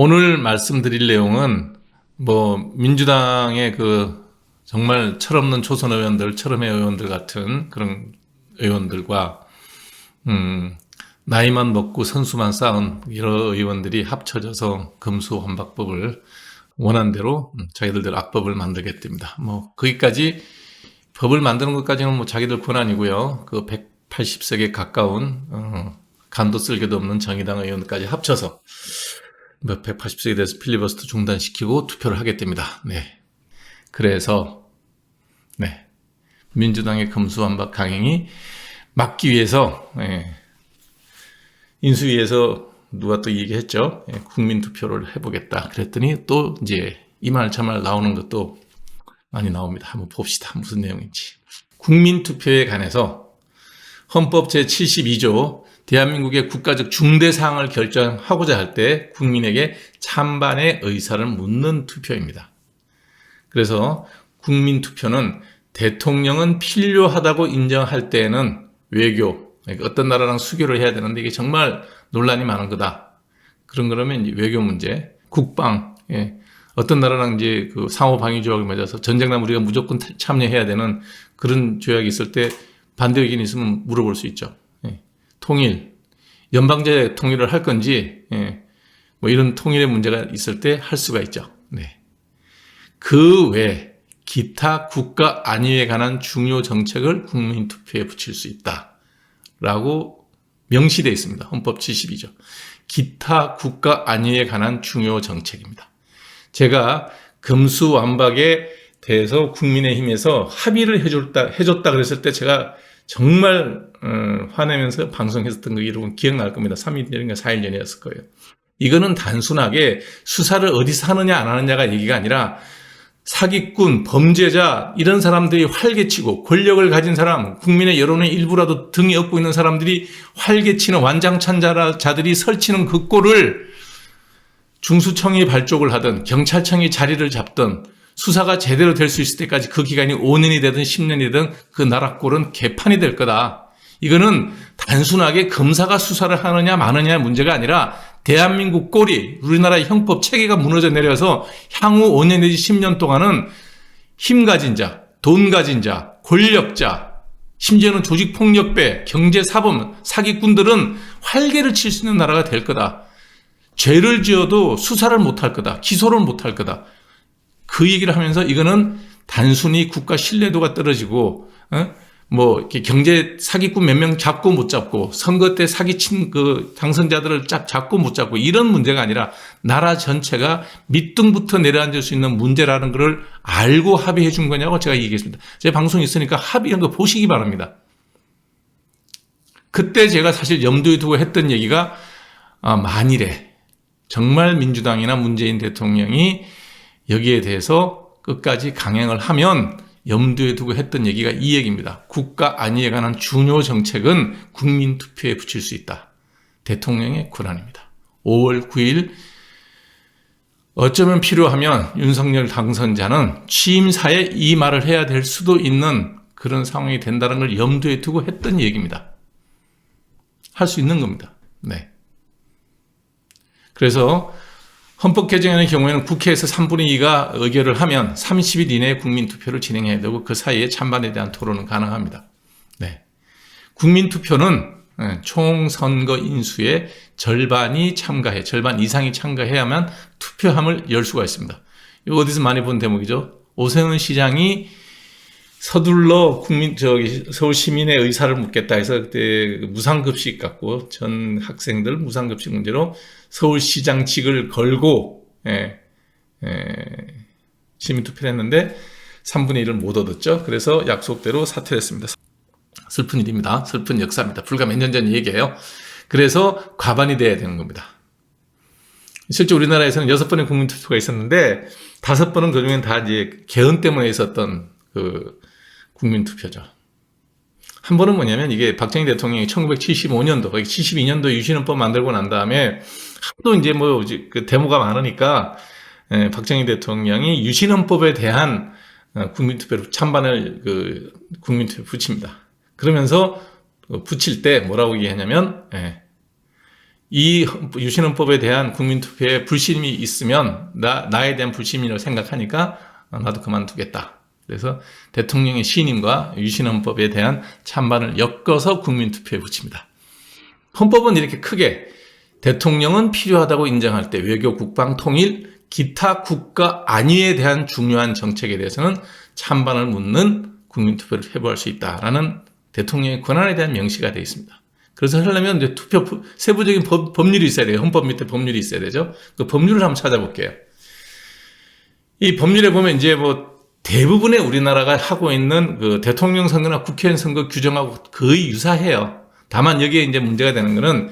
오늘 말씀드릴 내용은 민주당의 정말 철없는 초선 의원들, 철험의 의원들 같은 그런 의원들과 나이만 먹고 선수만 쌓은 여러 의원들이 합쳐져서 금수환박법을 원한 대로 자기들대로 악법을 만들겠답니다. 거기까지 법을 만드는 것까지는 자기들 권한이고요. 그 180석에 가까운 간도 쓸개도 없는 정의당 의원까지 합쳐서 180석에 대해서 필리버스터 중단시키고 투표를 하겠답니다. 네. 그래서 민주당의 금수환박 강행이 막기 위해서 인수위에서 누가 또 얘기했죠. 국민투표를 해보겠다. 그랬더니 또 이제 이 말 저 말 나오는 것도 많이 나옵니다. 한번 봅시다. 무슨 내용인지. 국민투표에 관해서 헌법 제72조 대한민국의 국가적 중대사항을 결정하고자 할 때 국민에게 찬반의 의사를 묻는 투표입니다. 그래서 국민투표는 대통령은 필요하다고 인정할 때에는 외교, 어떤 나라랑 수교를 해야 되는데 이게 정말 논란이 많은 거다. 그러면 이제 외교 문제, 국방, 어떤 나라랑 이제 그 상호 방위 조약을 맺어서 전쟁나면 우리가 무조건 참여해야 되는 그런 조약이 있을 때 반대 의견이 있으면 물어볼 수 있죠. 통일, 연방제 통일을 할 건지, 이런 통일의 문제가 있을 때 할 수가 있죠. 그 외 기타 국가 안위에 관한 중요 정책을 국민투표에 붙일 수 있다라고 명시되어 있습니다. 헌법 72조. 기타 국가 안위에 관한 중요 정책입니다. 제가 금수완박에 대해서 국민의힘에서 합의를 해줬다 그랬을 때 제가 정말 화내면서 방송했었던 거 여러분 기억날 겁니다. 3일 전인가 4일 전이었을 거예요. 이거는 단순하게 수사를 어디서 하느냐 안 하느냐가 얘기가 아니라 사기꾼, 범죄자 이런 사람들이 활개치고 권력을 가진 사람, 국민의 여론의 일부라도 등에 업고 있는 사람들이 활개치는 완장찬자들이 설치는 그 꼴을 중수청이 발족을 하든 경찰청이 자리를 잡든 수사가 제대로 될 수 있을 때까지 그 기간이 5년이 되든 10년이든 그 나라 꼴은 개판이 될 거다. 이거는 단순하게 검사가 수사를 하느냐 마느냐의 문제가 아니라 대한민국 꼴이 우리나라의 형법 체계가 무너져 내려서 향후 5년 내지 10년 동안은 힘 가진 자, 돈 가진 자, 권력자, 심지어는 조직폭력배, 경제사범, 사기꾼들은 활개를 칠 수 있는 나라가 될 거다. 죄를 지어도 수사를 못할 거다. 기소를 못할 거다. 그 얘기를 하면서 이거는 단순히 국가 신뢰도가 떨어지고 이렇게 경제 사기꾼 몇 명 잡고 못 잡고 선거 때 사기친 그 당선자들을 잡고 못 잡고 이런 문제가 아니라 나라 전체가 밑둥부터 내려앉을 수 있는 문제라는 걸 알고 합의해 준 거냐고 제가 얘기했습니다. 제 방송이 있으니까 합의한 거 보시기 바랍니다. 그때 제가 사실 염두에 두고 했던 얘기가 만일에 정말 민주당이나 문재인 대통령이 여기에 대해서 끝까지 강행을 하면 염두에 두고 했던 얘기가 이 얘기입니다. 국가 안위에 관한 중요 정책은 국민투표에 붙일 수 있다. 대통령의 권한입니다. 5월 9일 어쩌면 필요하면 윤석열 당선자는 취임사에 이 말을 해야 될 수도 있는 그런 상황이 된다는 걸 염두에 두고 했던 얘기입니다. 할 수 있는 겁니다. 그래서 헌법 개정의 경우에는 국회에서 3분의 2가 의결을 하면 30일 이내에 국민투표를 진행해야 되고 그 사이에 찬반에 대한 토론은 가능합니다. 국민투표는 총선거 인수의 절반 이상이 참가해야만 투표함을 열 수가 있습니다. 이거 어디서 많이 본 대목이죠? 오세훈 시장이 서둘러 서울 시민의 의사를 묻겠다 해서 그때 무상급식 갖고 전 학생들 무상급식 문제로 서울시장직을 걸고 시민투표를 했는데 3분의 1을 못 얻었죠. 그래서 약속대로 사퇴를 했습니다. 슬픈 일입니다. 슬픈 역사입니다. 불과 몇 년 전 얘기예요. 그래서 과반이 돼야 되는 겁니다. 실제 우리나라에서는 6번의 국민투표가 있었는데 5번은 그중엔 다 이제 개헌 때문에 있었던 그 국민투표죠. 한 번은 뭐냐면 이게 박정희 대통령이 1975년도, 72년도 유신헌법 만들고 난 다음에 하도 이제 그 데모가 많으니까 박정희 대통령이 유신헌법에 대한 국민투표로 찬반을 국민투표에 붙입니다. 그러면서 붙일 때 뭐라고 얘기하냐면 이 유신헌법에 대한 국민투표에 불신이 있으면 나에 대한 불신이라고 생각하니까 나도 그만두겠다. 그래서 대통령의 신임과 유신헌법에 대한 찬반을 엮어서 국민투표에 붙입니다. 헌법은 이렇게 크게 대통령은 필요하다고 인정할 때 외교, 국방, 통일, 기타 국가 안위에 대한 중요한 정책에 대해서는 찬반을 묻는 국민투표를 회부할 수 있다라는 대통령의 권한에 대한 명시가 되어 있습니다. 그래서 하려면 이제 투표 세부적인 법률이 있어야 돼요. 헌법 밑에 법률이 있어야 되죠. 그 법률을 한번 찾아볼게요. 이 법률에 보면 이제 뭐 대부분의 우리나라가 하고 있는 그 대통령 선거나 국회의원 선거 규정하고 거의 유사해요. 다만 여기에 이제 문제가 되는 거는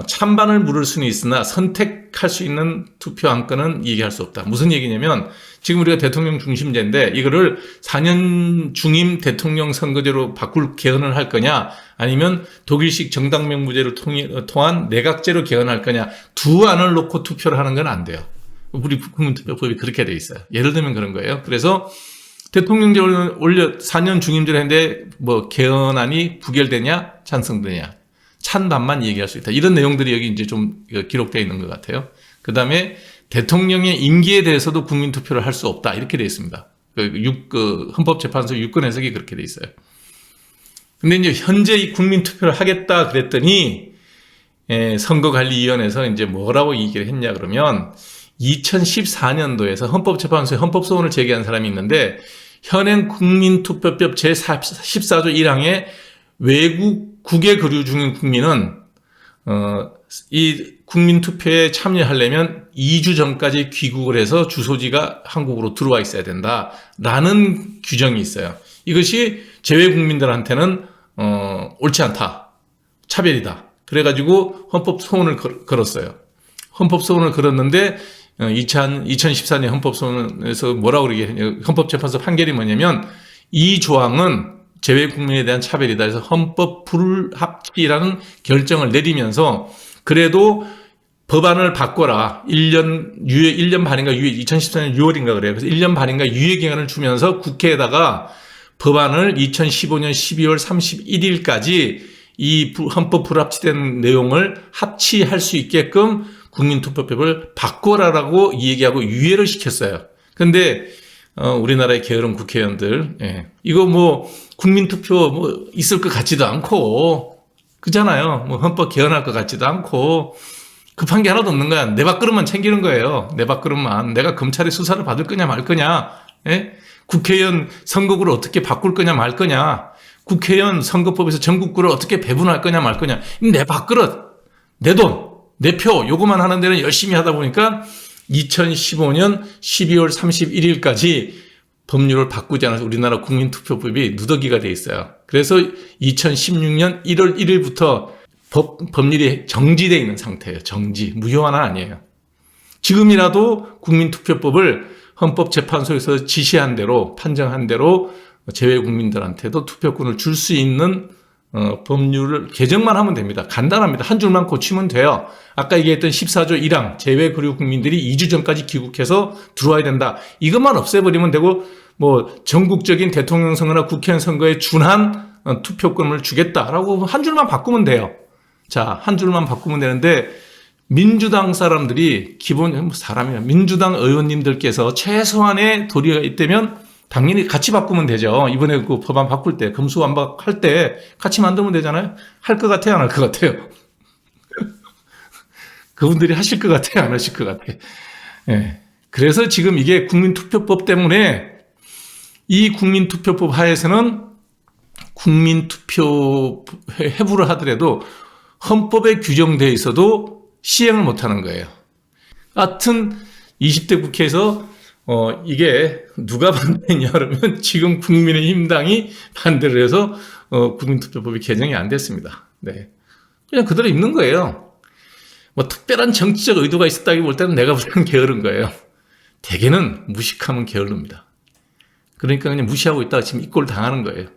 찬반을 물을 수는 있으나 선택할 수 있는 투표 안건은 얘기할 수 없다. 무슨 얘기냐면 지금 우리가 대통령 중심제인데 이거를 4년 중임 대통령 선거제로 바꿀 개헌을 할 거냐 아니면 독일식 정당명부제를 통한 내각제로 개헌할 거냐 두 안을 놓고 투표를 하는 건 안 돼요. 우리 국민투표법이 그렇게 돼 있어요. 예를 들면 그런 거예요. 그래서 대통령제를 4년 중임제를 했는데 뭐 개헌안이 부결되냐 찬성되냐 찬반만 얘기할 수 있다. 이런 내용들이 여기 이제 좀 기록되어 있는 것 같아요. 그 다음에 대통령의 임기에 대해서도 국민투표를 할 수 없다. 이렇게 되어 있습니다. 헌법재판소 6건 해석이 그렇게 되어 있어요. 근데 이제 현재 이 국민투표를 하겠다 그랬더니, 선거관리위원회에서 이제 뭐라고 얘기를 했냐 그러면, 2014년도에서 헌법재판소에 헌법소원을 제기한 사람이 있는데, 현행 국민투표법 제14조 1항에 외국 국외 거류 중인 국민은 이 국민투표에 참여하려면 2주 전까지 귀국을 해서 주소지가 한국으로 들어와 있어야 된다라는 규정이 있어요. 이것이 재외 국민들한테는 옳지 않다. 차별이다. 그래가지고 헌법소원을 걸었어요. 헌법소원을 걸었는데 2014년 헌법소원에서 뭐라고 얘기했냐, 헌법재판소 판결이 뭐냐면 이 조항은 재외 국민에 대한 차별이다. 그래서 헌법 불합치라는 결정을 내리면서 그래도 법안을 바꿔라. 1년 반인가 2014년 6월인가 그래요. 그래서 1년 반인가 유예 기간을 주면서 국회에다가 법안을 2015년 12월 31일까지 이 헌법 불합치된 내용을 합치할 수 있게끔 국민투표법을 바꿔라라고 얘기하고 유예를 시켰어요. 근데 우리나라의 게으른 국회의원들, 이거 뭐 국민투표 뭐 있을 것 같지도 않고, 그잖아요. 뭐 헌법 개헌할 것 같지도 않고, 급한 게 하나도 없는 거야. 내 밥그릇만 챙기는 거예요. 내 밥그릇만. 내가 검찰의 수사를 받을 거냐 말 거냐, 국회의원 선거구를 어떻게 바꿀 거냐 말 거냐, 국회의원 선거법에서 전국구를 어떻게 배분할 거냐 말 거냐, 내 밥그릇, 내 돈, 내 표, 요거만 하는 데는 열심히 하다 보니까 2015년 12월 31일까지 법률을 바꾸지 않아서 우리나라 국민투표법이 누더기가 돼 있어요. 그래서 2016년 1월 1일부터 법률이 정지되어 있는 상태예요. 정지. 무효화는 아니에요. 지금이라도 국민투표법을 헌법재판소에서 지시한 대로, 판정한 대로 재외 국민들한테도 투표권을 줄 수 있는 법률을 개정만 하면 됩니다. 간단합니다. 한 줄만 고치면 돼요. 아까 얘기했던 14조 1항 재외 거류 국민들이 2주 전까지 귀국해서 들어와야 된다. 이것만 없애버리면 되고, 뭐 전국적인 대통령 선거나 국회의원 선거에 준한 투표권을 주겠다라고 한 줄만 바꾸면 돼요. 자, 한 줄만 바꾸면 되는데, 민주당 사람들이 민주당 의원님들께서 최소한의 도리가 있다면 당연히 같이 바꾸면 되죠. 이번에 그 법안 바꿀 때, 검수완박할 때 같이 만들면 되잖아요. 할 것 같아요, 안 할 것 같아요? 그분들이 하실 것 같아요, 안 하실 것 같아요? 그래서 지금 이게 국민투표법 때문에 이 국민투표법 하에서는 국민투표 회부를 하더라도 헌법에 규정되어 있어도 시행을 못하는 거예요. 하여튼 20대 국회에서 이게 누가 반대했냐 그러면 지금 국민의힘당이 반대를 해서 국민투표법이 개정이 안 됐습니다. 네. 그냥 그대로 있는 거예요. 뭐 특별한 정치적 의도가 있었다기 볼 때는 내가 볼 때는 게으른 거예요. 대개는 무식하면 게을릅니다. 그러니까 그냥 무시하고 있다가 지금 이 꼴 당하는 거예요.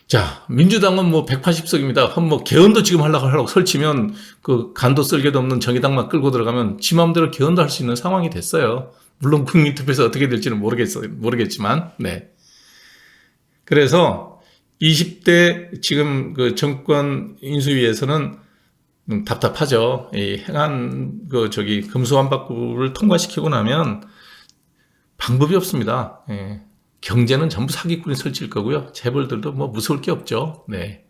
자, 민주당은 뭐 180석입니다. 뭐 개헌도 지금 하려고 설치면 그 간도 쓸개도 없는 정의당만 끌고 들어가면 지 마음대로 개헌도 할 수 있는 상황이 됐어요. 물론 국민투표에서 어떻게 될지는 모르겠지만, 네. 그래서 20대 지금 그 정권 인수위에서는 답답하죠. 이 행안 금수완박구를 통과시키고 나면 방법이 없습니다. 예. 경제는 전부 사기꾼이 설칠 거고요. 재벌들도 뭐 무서울 게 없죠. 네.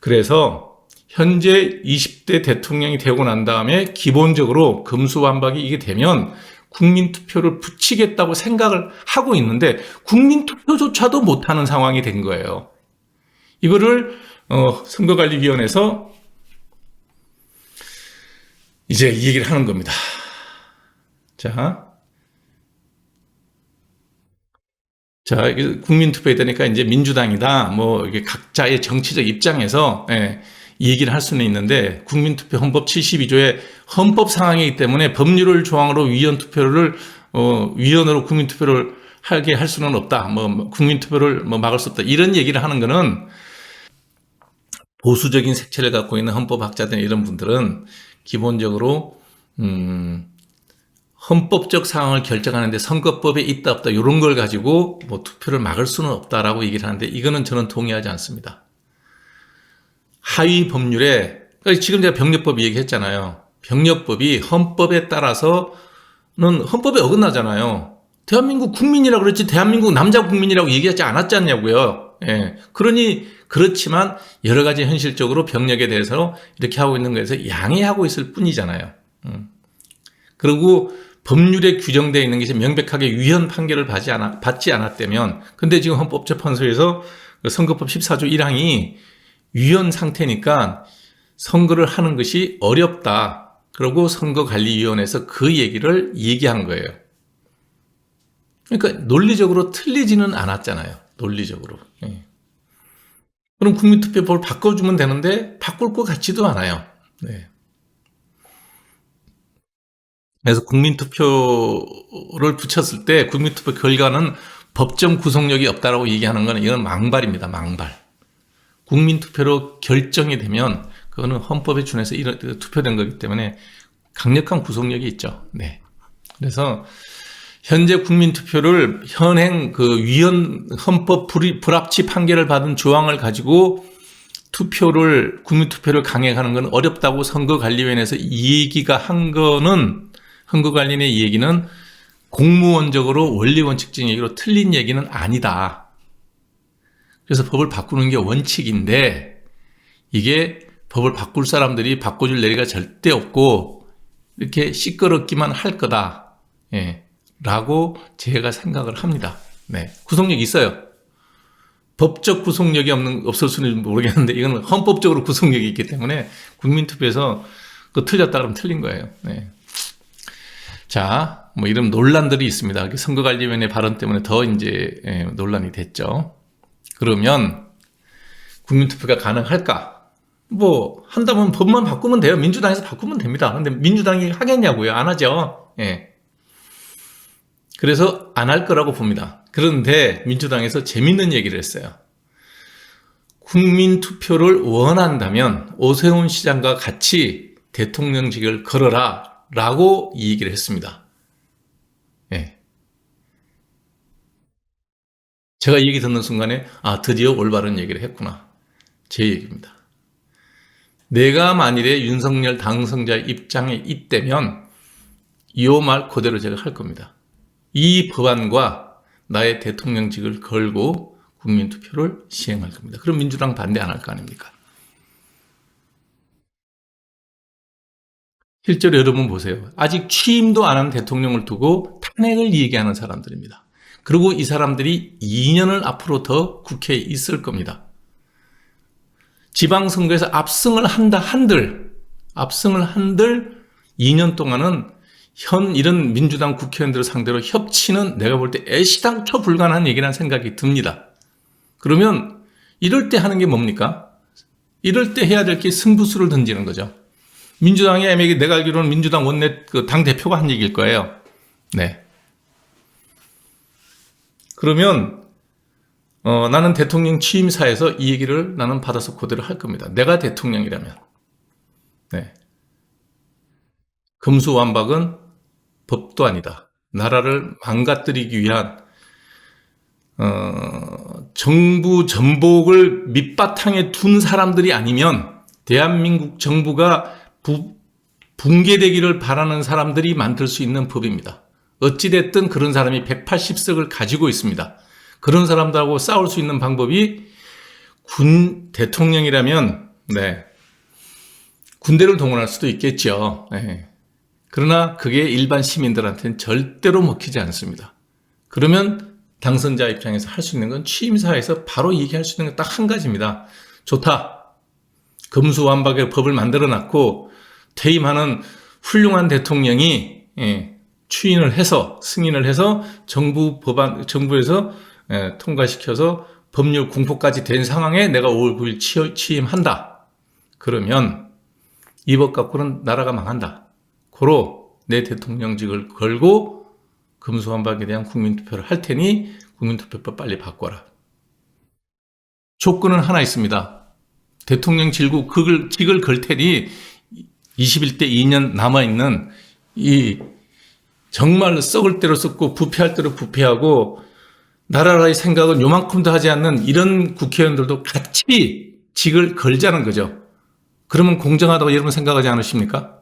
그래서 현재 20대 대통령이 되고 난 다음에 기본적으로 금수완박이 이게 되면 국민투표를 붙이겠다고 생각을 하고 있는데 국민투표조차도 못하는 상황이 된 거예요. 이거를 선거관리위원회에서 이제 이 얘기를 하는 겁니다. 자, 국민투표에 되니까 이제 민주당이다, 뭐, 이게 각자의 정치적 입장에서, 이 얘기를 할 수는 있는데, 국민투표 헌법 72조의 헌법 상황이기 때문에 법률을 조항으로 위원으로 국민투표를 하게 할 수는 없다. 뭐, 국민투표를 뭐 막을 수 없다. 이런 얘기를 하는 거는 보수적인 색채를 갖고 있는 헌법학자들 이런 분들은 기본적으로, 헌법적 상황을 결정하는데 선거법에 있다 없다 이런 걸 가지고 뭐 투표를 막을 수는 없다라고 얘기를 하는데 이거는 저는 동의하지 않습니다. 하위 법률에 지금 제가 병력법 얘기했잖아요. 병력법이 헌법에 따라서는 헌법에 어긋나잖아요. 대한민국 국민이라고 그랬지 대한민국 남자 국민이라고 얘기하지 않았지 않냐고요. 예. 그렇지만 여러 가지 현실적으로 병력에 대해서 이렇게 하고 있는 거에서 양해하고 있을 뿐이잖아요. 그리고 법률에 규정되어 있는 것이 명백하게 위헌 판결을 받지 않았다면, 근데 지금 헌법재판소에서 선거법 14조 1항이 위헌 상태니까 선거를 하는 것이 어렵다. 그리고 선거관리위원회에서 그 얘기를 얘기한 거예요. 그러니까 논리적으로 틀리지는 않았잖아요. 논리적으로. 예. 그럼 국민투표법을 바꿔주면 되는데 바꿀 것 같지도 않아요. 네. 그래서 국민투표를 붙였을 때 국민투표 결과는 법정 구속력이 없다라고 얘기하는 건 이건 망발입니다. 망발. 국민투표로 결정이 되면 그거는 헌법에 준해서 투표된 거기 때문에 강력한 구속력이 있죠. 네. 그래서 현재 국민투표를 현행 위헌 헌법 불합치 판결을 받은 조항을 가지고 국민투표를 강행하는 건 어렵다고 선거관리위원회에서 이 얘기가 한 거는 선거관리위원회 이 얘기는 공무원적으로 원리원칙적인 얘기로 틀린 얘기는 아니다. 그래서 법을 바꾸는 게 원칙인데 이게 법을 바꿀 사람들이 바꿔줄 내리가 절대 없고 이렇게 시끄럽기만 할 거다. 예, 라고 제가 생각을 합니다. 네, 구속력이 있어요. 법적 구속력이 없을 수는 모르겠는데 이거는 헌법적으로 구속력이 있기 때문에 국민투표에서 틀렸다 그러면 틀린 거예요. 네. 자, 뭐 이런 논란들이 있습니다. 선거관리위원회 발언 때문에 더 이제 논란이 됐죠. 그러면 국민투표가 가능할까? 뭐 한다면 법만 바꾸면 돼요. 민주당에서 바꾸면 됩니다. 근데 민주당이 하겠냐고요? 안 하죠. 예. 그래서 안 할 거라고 봅니다. 그런데 민주당에서 재밌는 얘기를 했어요. 국민투표를 원한다면 오세훈 시장과 같이 대통령직을 걸어라 라고 이 얘기를 했습니다. 예. 제가 이 얘기 듣는 순간에 드디어 올바른 얘기를 했구나. 제 얘기입니다. 내가 만일에 윤석열 당선자의 입장에 있다면 이 말 그대로 제가 할 겁니다. 이 법안과 나의 대통령직을 걸고 국민투표를 시행할 겁니다. 그럼 민주당 반대 안 할 거 아닙니까? 실제로 여러분 보세요. 아직 취임도 안 한 대통령을 두고 탄핵을 얘기하는 사람들입니다. 그리고 이 사람들이 2년을 앞으로 더 국회에 있을 겁니다. 지방선거에서 압승을 한들 2년 동안은 이런 민주당 국회의원들을 상대로 협치는 내가 볼 때 애시당초 불가능한 얘기라는 생각이 듭니다. 그러면 이럴 때 하는 게 뭡니까? 이럴 때 해야 될 게 승부수를 던지는 거죠. 민주당의 내가 알기로는 민주당 원내 당대표가 한 얘기일 거예요. 네. 그러면 나는 대통령 취임사에서 이 얘기를 나는 받아서 그대로 할 겁니다. 내가 대통령이라면. 네. 금수완박은 법도 아니다. 나라를 망가뜨리기 위한 정부 전복을 밑바탕에 둔 사람들이 아니면 대한민국 정부가 붕괴되기를 바라는 사람들이 만들 수 있는 법입니다. 어찌됐든 그런 사람이 180석을 가지고 있습니다. 그런 사람들하고 싸울 수 있는 방법이 군 대통령이라면 군대를 동원할 수도 있겠죠. 그러나 그게 일반 시민들한테는 절대로 먹히지 않습니다. 그러면 당선자 입장에서 할 수 있는 건 취임사에서 바로 얘기할 수 있는 건 딱 한 가지입니다. 좋다. 금수완박의 법을 만들어놨고 퇴임하는 훌륭한 대통령이 추인을 해서 승인을 해서 정부에서 통과시켜서 법률 공포까지 된 상황에 내가 5월 9일 취임한다. 그러면 이 법 갖고는 나라가 망한다. 고로 내 대통령직을 걸고 금수완박에 대한 국민투표를 할 테니 국민투표법 빨리 바꿔라. 조건은 하나 있습니다. 대통령 직을 걸 테니 21대 2년 남아있는 이 정말 썩을 대로 썩고 부패할 대로 부패하고 나라의 생각은 요만큼도 하지 않는 이런 국회의원들도 같이 직을 걸자는 거죠. 그러면 공정하다고 여러분 생각하지 않으십니까?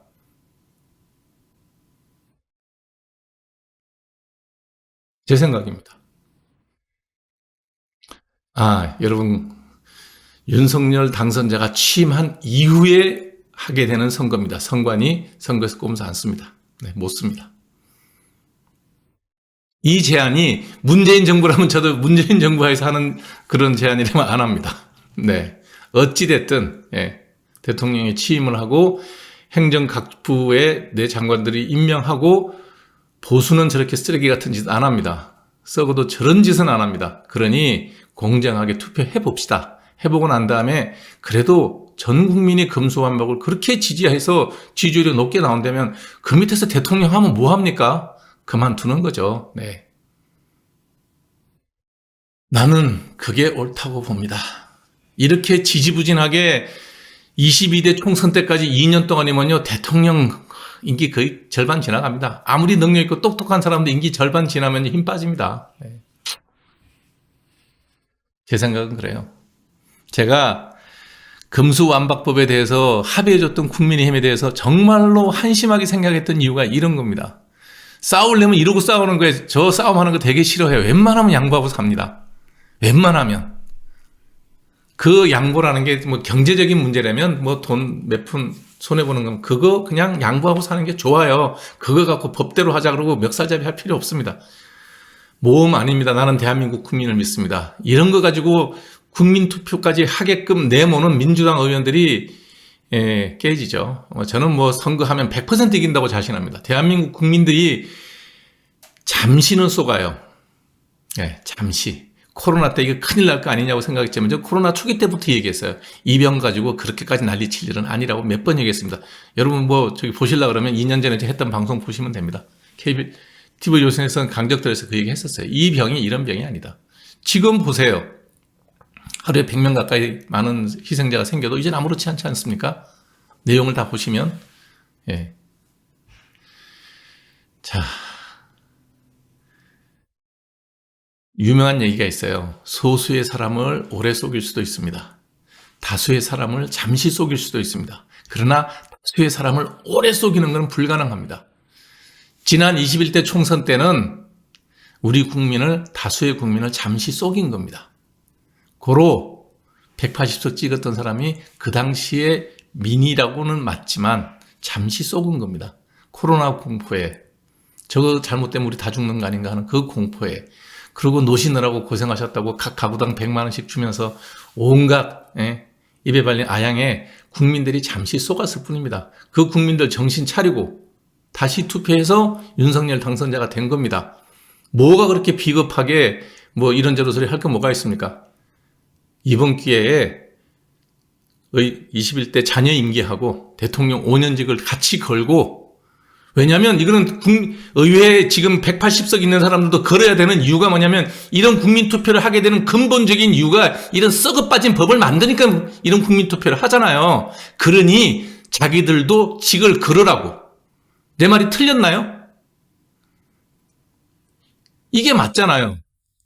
제 생각입니다. 여러분, 윤석열 당선자가 취임한 이후에 하게 되는 선거입니다. 선관위 선거에서 꼼수 안 씁니다. 못 씁니다. 이 제안이 문재인 정부라면 저도 문재인 정부에서 하는 그런 제안이라면 안 합니다. 어찌됐든, 대통령이 취임을 하고 행정각부의 내 장관들이 임명하고 보수는 저렇게 쓰레기 같은 짓 안 합니다. 썩어도 저런 짓은 안 합니다. 그러니 공정하게 투표해 봅시다. 해보고 난 다음에 그래도 전 국민이 금수완박을 그렇게 지지해서 지지율이 높게 나온다면 그 밑에서 대통령 하면 뭐 합니까? 그만두는 거죠. 나는 그게 옳다고 봅니다. 이렇게 지지부진하게 22대 총선 때까지 2년 동안이면요, 대통령 인기 거의 절반 지나갑니다. 아무리 능력 있고 똑똑한 사람도 인기 절반 지나면 힘 빠집니다. 제 생각은 그래요. 제가 금수완박법에 대해서 합의해줬던 국민의힘에 대해서 정말로 한심하게 생각했던 이유가 이런 겁니다. 싸우려면 이러고 싸우는 거에 저 싸움하는 거 되게 싫어해요. 웬만하면 양보하고 삽니다. 웬만하면. 그 양보라는 게 뭐 경제적인 문제라면 뭐 돈 몇 푼 손해보는 건 그거 그냥 양보하고 사는 게 좋아요. 그거 갖고 법대로 하자 그러고 멱살잡이 할 필요 없습니다. 모험 아닙니다. 나는 대한민국 국민을 믿습니다. 이런 거 가지고 국민투표까지 하게끔 내모는 민주당 의원들이 깨지죠. 저는 뭐 선거하면 100% 이긴다고 자신합니다. 대한민국 국민들이 잠시는 속아요. 잠시. 코로나 때 이거 큰일 날 거 아니냐고 생각했지만 저 코로나 초기 때부터 얘기했어요. 이 병 가지고 그렇게까지 난리 칠 일은 아니라고 몇 번 얘기했습니다. 여러분 뭐 저기 보시려고 그러면 2년 전에 했던 방송 보시면 됩니다. TV 조선에서는 강적들에서 그 얘기 했었어요. 이 병이 이런 병이 아니다. 지금 보세요. 하루에 100명 가까이 많은 희생자가 생겨도 이젠 아무렇지 않지 않습니까? 내용을 다 보시면. 자, 유명한 얘기가 있어요. 소수의 사람을 오래 속일 수도 있습니다. 다수의 사람을 잠시 속일 수도 있습니다. 그러나 다수의 사람을 오래 속이는 건 불가능합니다. 지난 21대 총선 때는 우리 국민을, 다수의 국민을 잠시 속인 겁니다. 고로 180석 찍었던 사람이 그 당시에 민이라고는 맞지만 잠시 속은 겁니다. 코로나 공포에, 저거 잘못되면 우리 다 죽는 거 아닌가 하는 그 공포에, 그리고 노시느라고 고생하셨다고 각 가구당 100만 원씩 주면서 온갖 입에 발린 아양에 국민들이 잠시 속았을 뿐입니다. 그 국민들 정신 차리고 다시 투표해서 윤석열 당선자가 된 겁니다. 뭐가 그렇게 비겁하게 뭐 이런저런 소리 할 거 뭐가 있습니까? 이번 기회에 21대 자녀 임기하고 대통령 5년직을 같이 걸고, 왜냐하면 이거는 의회에 지금 180석 있는 사람들도 걸어야 되는 이유가 뭐냐면 이런 국민투표를 하게 되는 근본적인 이유가 이런 썩어 빠진 법을 만드니까 이런 국민투표를 하잖아요. 그러니 자기들도 직을 걸으라고. 내 말이 틀렸나요? 이게 맞잖아요.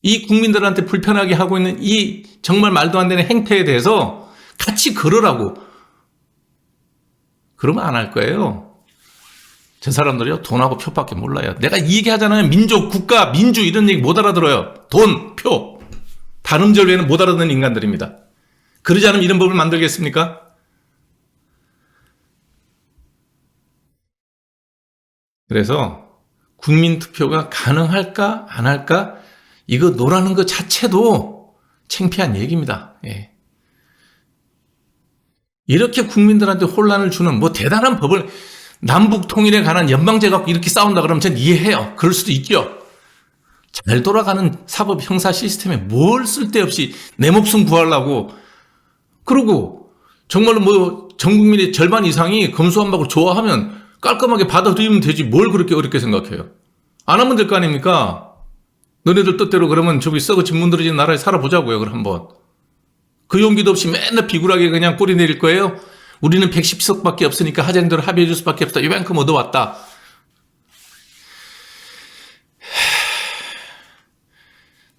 이 국민들한테 불편하게 하고 있는 이 정말 말도 안 되는 행태에 대해서 같이 걸으라고. 그러면 안 할 거예요. 저 사람들이요, 돈하고 표밖에 몰라요. 내가 이 얘기 하잖아요. 민족, 국가, 민주 이런 얘기 못 알아들어요. 돈, 표. 단음절 외에는 못 알아듣는 인간들입니다. 그러지 않으면 이런 법을 만들겠습니까? 그래서 국민투표가 가능할까 안 할까 이거 노라는 것 자체도 창피한 얘기입니다. 예. 이렇게 국민들한테 혼란을 주는 뭐 대단한 법을 남북 통일에 관한 연방제 갖고 이렇게 싸운다 그러면 전 이해해요. 그럴 수도 있죠. 잘 돌아가는 사법 형사 시스템에 뭘 쓸데없이 내 목숨 구하려고 그러고 정말로 뭐 전 국민의 절반 이상이 검수완박을 좋아하면 깔끔하게 받아들이면 되지 뭘 그렇게 어렵게 생각해요. 안 하면 될 거 아닙니까? 너네들 뜻대로 그러면 저기 썩어 짓문드러진 나라에 살아보자고요. 그럼 한번. 그 용기도 없이 맨날 비굴하게 그냥 꼬리 내릴 거예요. 우리는 110석밖에 없으니까 하자대로 합의해 줄 수밖에 없다. 이만큼 얻어왔다.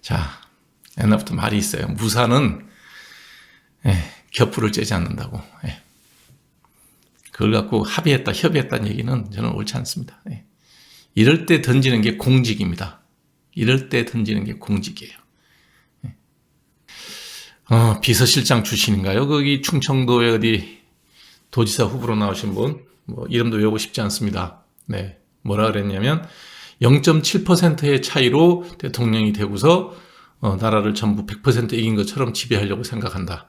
자, 옛날부터 말이 있어요. 무사는 겹불을 째지 않는다고. 그걸 갖고 합의했다, 협의했다는 얘기는 저는 옳지 않습니다. 이럴 때 던지는 게 공직입니다. 이럴 때 던지는 게 공직이에요. 비서실장 출신인가요? 거기 충청도에 어디 도지사 후보로 나오신 분, 뭐 이름도 외우고 싶지 않습니다. 네, 뭐라 그랬냐면 0.7%의 차이로 대통령이 되고서 나라를 전부 100% 이긴 것처럼 지배하려고 생각한다.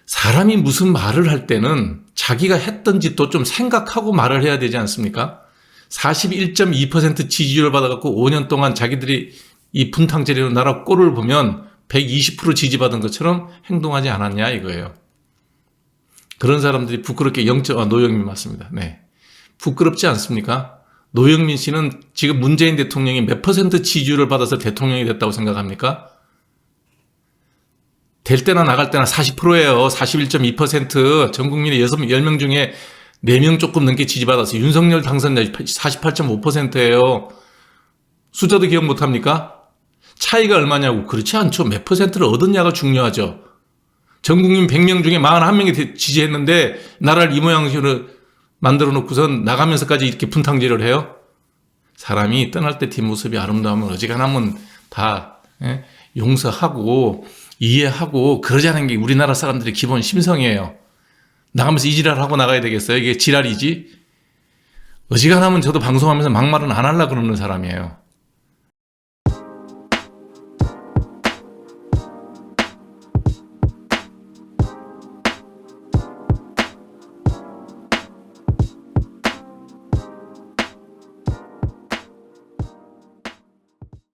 사람이 무슨 말을 할 때는 자기가 했던 짓도 좀 생각하고 말을 해야 되지 않습니까? 41.2% 지지율을 받아갖고 5년 동안 자기들이 이 분탕질해놓은 나라 꼴을 보면 120% 지지받은 것처럼 행동하지 않았냐 이거예요. 그런 사람들이 부끄럽게 노영민 맞습니다. 네. 부끄럽지 않습니까? 노영민 씨는 지금 문재인 대통령이 몇 % 지지율을 받아서 대통령이 됐다고 생각합니까? 될 때나 나갈 때나 40%예요. 41.2%. 전 국민의 10명 중에 4명 조금 넘게 지지받아서 윤석열 당선자 48.5%예요. 숫자도 기억 못합니까? 차이가 얼마냐고. 그렇지 않죠. 몇 %를 얻었냐가 중요하죠. 전 국민 100명 중에 41명이 지지했는데 나라를 이 모양으로 만들어 놓고선 나가면서까지 이렇게 분탕질을 해요? 사람이 떠날 때 뒷모습이 아름다우면 어지간하면 다 용서하고 이해하고 그러자는 게 우리나라 사람들의 기본 심성이에요. 나가면서 이 지랄하고 나가야 되겠어요? 이게 지랄이지? 어지간하면 저도 방송하면서 막말은 안 하려고 그러는 사람이에요.